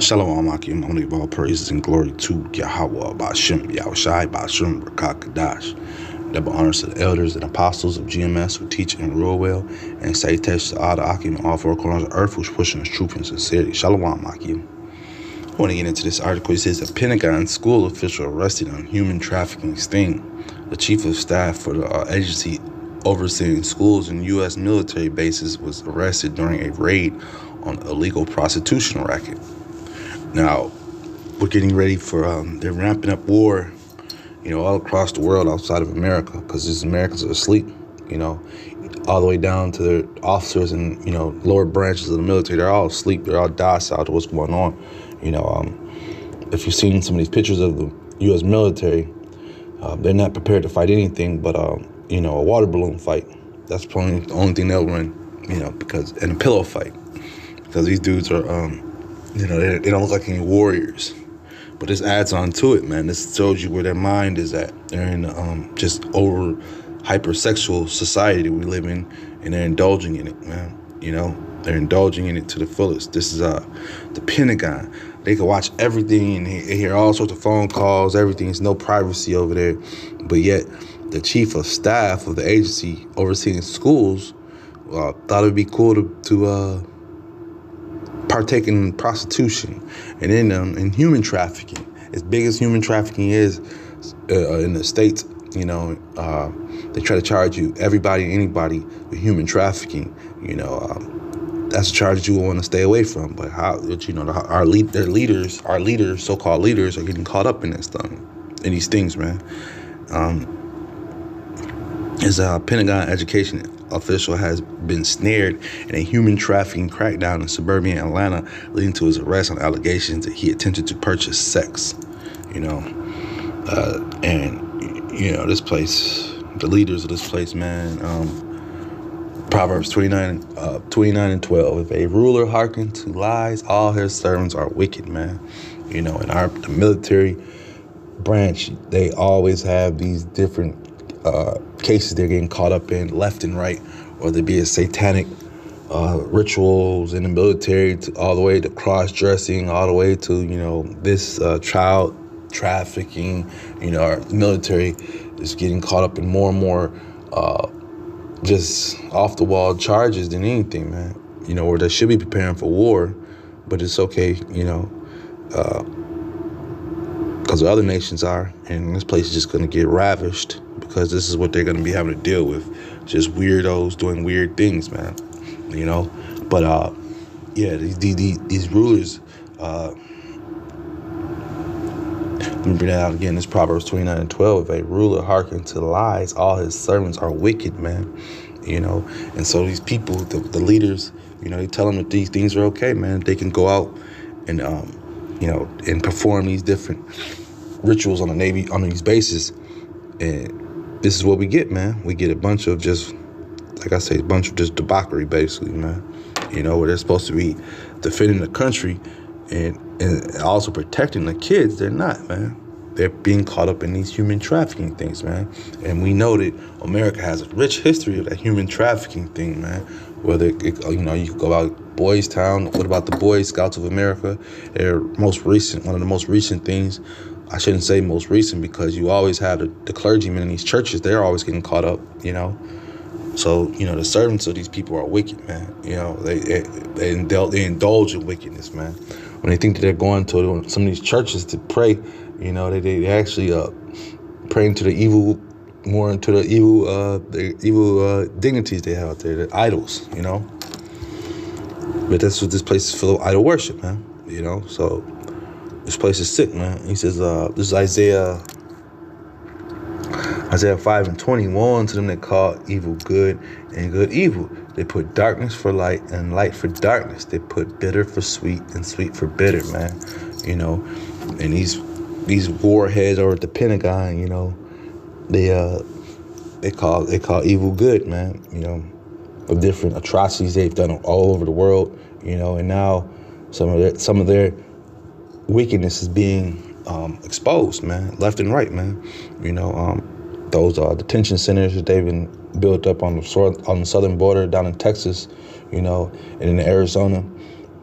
Shalom Akim, only of all praises and glory to Yahweh, Ba'ashem, Yahushai, Ba'ashem, Rakakadash. Double honors to the elders and apostles of GMS who teach and rule well, and say tesh to all the Akim in all four corners of earth who's pushing us truth and sincerity. Shalom Akim. I want to get into this article. It says a Pentagon school official arrested on human trafficking sting. The chief of staff for the agency overseeing schools and U.S. military bases was arrested during a raid on illegal prostitution racket. Now, we're getting ready for, they're ramping up war, all across the world outside of America, because these Americans are asleep, all the way down to their officers and, lower branches of the military. They're all asleep. They're all docile to what's going on. If you've seen some of these pictures of the U.S. military, they're not prepared to fight anything but, a water balloon fight. That's probably the only thing they'll run, and a pillow fight, because these dudes are, they don't look like any warriors. But this adds on to it, man. This shows you where their mind is at. They're in just over hypersexual society we live in, and they're indulging in it, man. They're indulging in it to the fullest. This is the Pentagon. They can watch everything and hear all sorts of phone calls, everything. There's no privacy over there. But yet, the chief of staff of the agency overseeing schools thought it would be cool to partake in prostitution and in human trafficking. As big as human trafficking is in the States, they try to charge you, everybody, anybody, with human trafficking. That's a charge you want to stay away from. But our leaders, so-called leaders, are getting caught up in these things, man. As a Pentagon education official has been snared in a human trafficking crackdown in suburban Atlanta, leading to his arrest on allegations that he attempted to purchase sex. This place, the leaders of this place, man. Proverbs 29 and 12. If a ruler hearken to lies, all his servants are wicked, man. In the military branch, they always have these different cases they're getting caught up in left and right, or there be a satanic rituals in the military, all the way to cross-dressing, all the way to, this child trafficking. Our military is getting caught up in more and more just off-the-wall charges than anything, man. Where they should be preparing for war, but it's okay, because the other nations are, and this place is just going to get ravished, because this is what they're going to be having to deal with. Just weirdos doing weird things, man. But these rulers. Let me bring that out again. This Proverbs 29 and 12. If a ruler hearken to lies, all his servants are wicked, man. And so these people, the leaders, they tell them that these things are okay, man. They can go out and and perform these different rituals on these bases. And this is what we get, man. We get a bunch of just, like I say, a bunch of just debauchery, basically, man. Where they're supposed to be defending the country and also protecting the kids. They're not, man. They're being caught up in these human trafficking things, man. And we know that America has a rich history of that human trafficking thing, man. Whether, you can go out Boys Town. What about the Boy Scouts of America? They're one of the most recent things. I shouldn't say most recent, because you always have the clergymen in these churches. They're always getting caught up, So, the servants of these people are wicked, man. They indulge in wickedness, man. When they think that they're going to some of these churches to pray, they actually praying to the evil, more into the evil dignities they have out there, the idols, But that's what this place is full of, idol worship, man. So this place is sick, man. He says, this is Isaiah 5 and 20. Woe unto them that call evil good and good evil. They put darkness for light and light for darkness. They put bitter for sweet and sweet for bitter, man. And these warheads over at the Pentagon, they call evil good, man. Of different atrocities they've done all over the world, and now some of their wickedness is being exposed, man, left and right, man. Those detention centers that they've been built up on the southern border down in Texas, and in Arizona,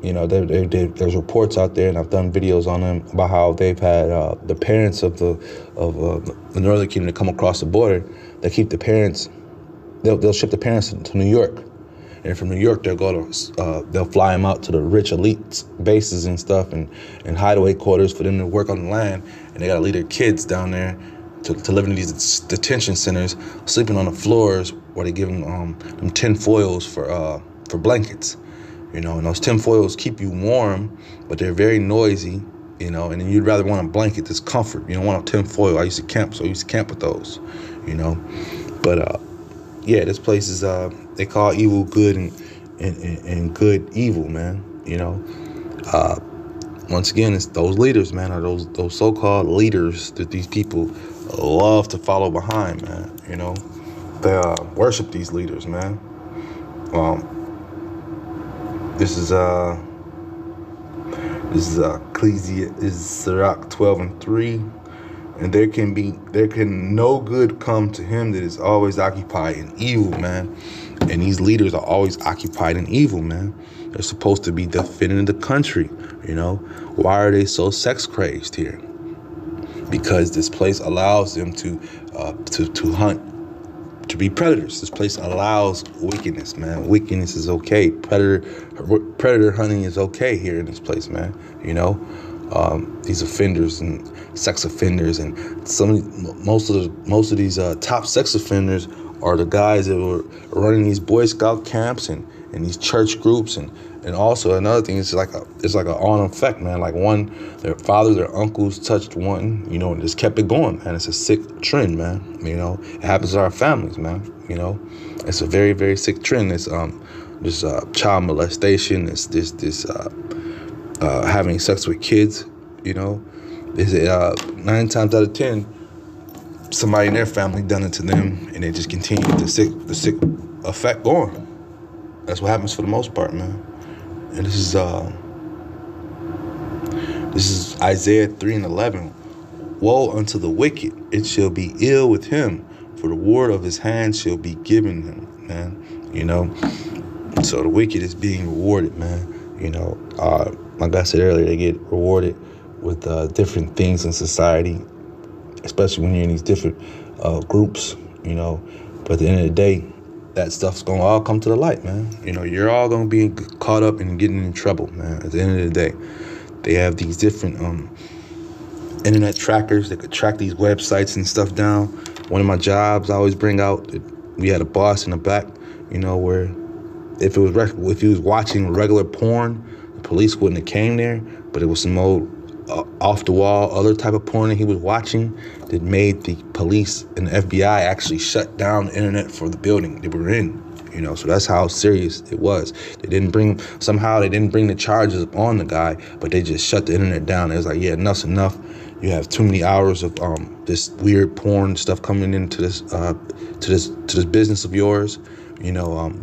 You know, there's reports out there, and I've done videos on them about how they've had the parents of the Northern Kingdom to come across the border. They keep the parents. They'll ship the parents to New York, and from New York they'll fly them out to the rich elite bases and stuff, and hideaway quarters for them to work on the land, and they gotta leave their kids down there to live in these detention centers, sleeping on the floors, where they give them tin foils for blankets. You know, and those tin foils keep you warm, but they're very noisy, you know, and then you'd rather want a blanket that's comfort. You don't want a tin foil. I used to camp, so I used to camp with those, you know. But, yeah, this place is, they call evil good and good evil, man, you know. Once again, it's those leaders, man, or those so-called leaders that these people love to follow behind, man, you know. They worship these leaders, man. This is Sirach 12:3, and there can no good come to him that is always occupied in evil, man. And these leaders are always occupied in evil, man. They're supposed to be defending the country, you know. Why are they so sex crazed here? Because this place allows them to hunt, to be predators. This place allows wickedness, man. Wickedness is okay. Predator hunting is okay here in this place, man. You know, these offenders and sex offenders, and most of these top sex offenders are the guys that were running these Boy Scout camps and these church groups, and also another thing is like an on effect, man. Like their fathers, their uncles touched one, you know, and just kept it going, man. It's a sick trend, man. You know, it happens to our families, man. You know, it's a very, very sick trend. It's this child molestation. This having sex with kids. You know, is 9 times out of 10, somebody in their family done it to them, and they just continue the sick effect going. That's what happens for the most part, man. And this is Isaiah 3:11. Woe unto the wicked, it shall be ill with him, for the word of his hand shall be given him, man. You know, so the wicked is being rewarded, man. You know, like I said earlier, they get rewarded with different things in society, especially when you're in these different groups, you know. But at the end of the day, that stuff's going to all come to the light, man. You know, you're all going to be caught up and getting in trouble, man. At the end of the day, they have these different internet trackers that could track these websites and stuff down. One of my jobs, I always bring out that we had a boss in the back, you know, where if he was watching regular porn, the police wouldn't have came there, but it was some old off the wall other type of porn that he was watching that made the police and the FBI actually shut down the internet for the building they were in. You know, so that's how serious it was. They didn't bring the charges on the guy, but they just shut the internet down. It was like, yeah, enough's enough. You have too many hours of this weird porn stuff coming into this business of yours. You know,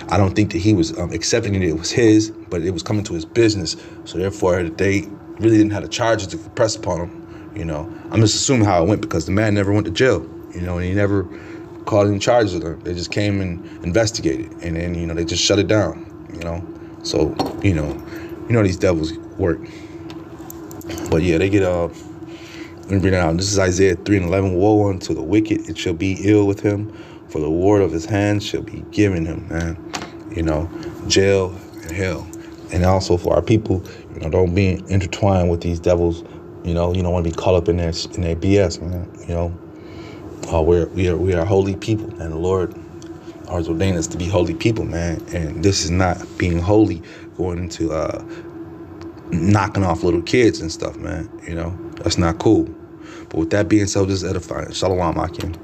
I don't think that he was accepting it was his, but it was coming to his business. So therefore, they really didn't have the charges to press upon him. You know, I'm just assuming how it went because the man never went to jail. You know, and he never called any charges of them. They just came and investigated, and then they just shut it down. You know, so you know these devils work. But yeah, they get let me bring it out. This is Isaiah 3:11. Woe unto the wicked, it shall be ill with him, for the word of his hand shall be given him, man. You know, jail and hell. And also for our people, don't be intertwined with these devils. You don't want to be caught up in their BS, man. We are holy people, and the Lord has ordained us to be holy people, man. And this is not being holy, going into knocking off little kids and stuff, man. That's not cool. But with that being said, this is edifying. Shalom, Akim.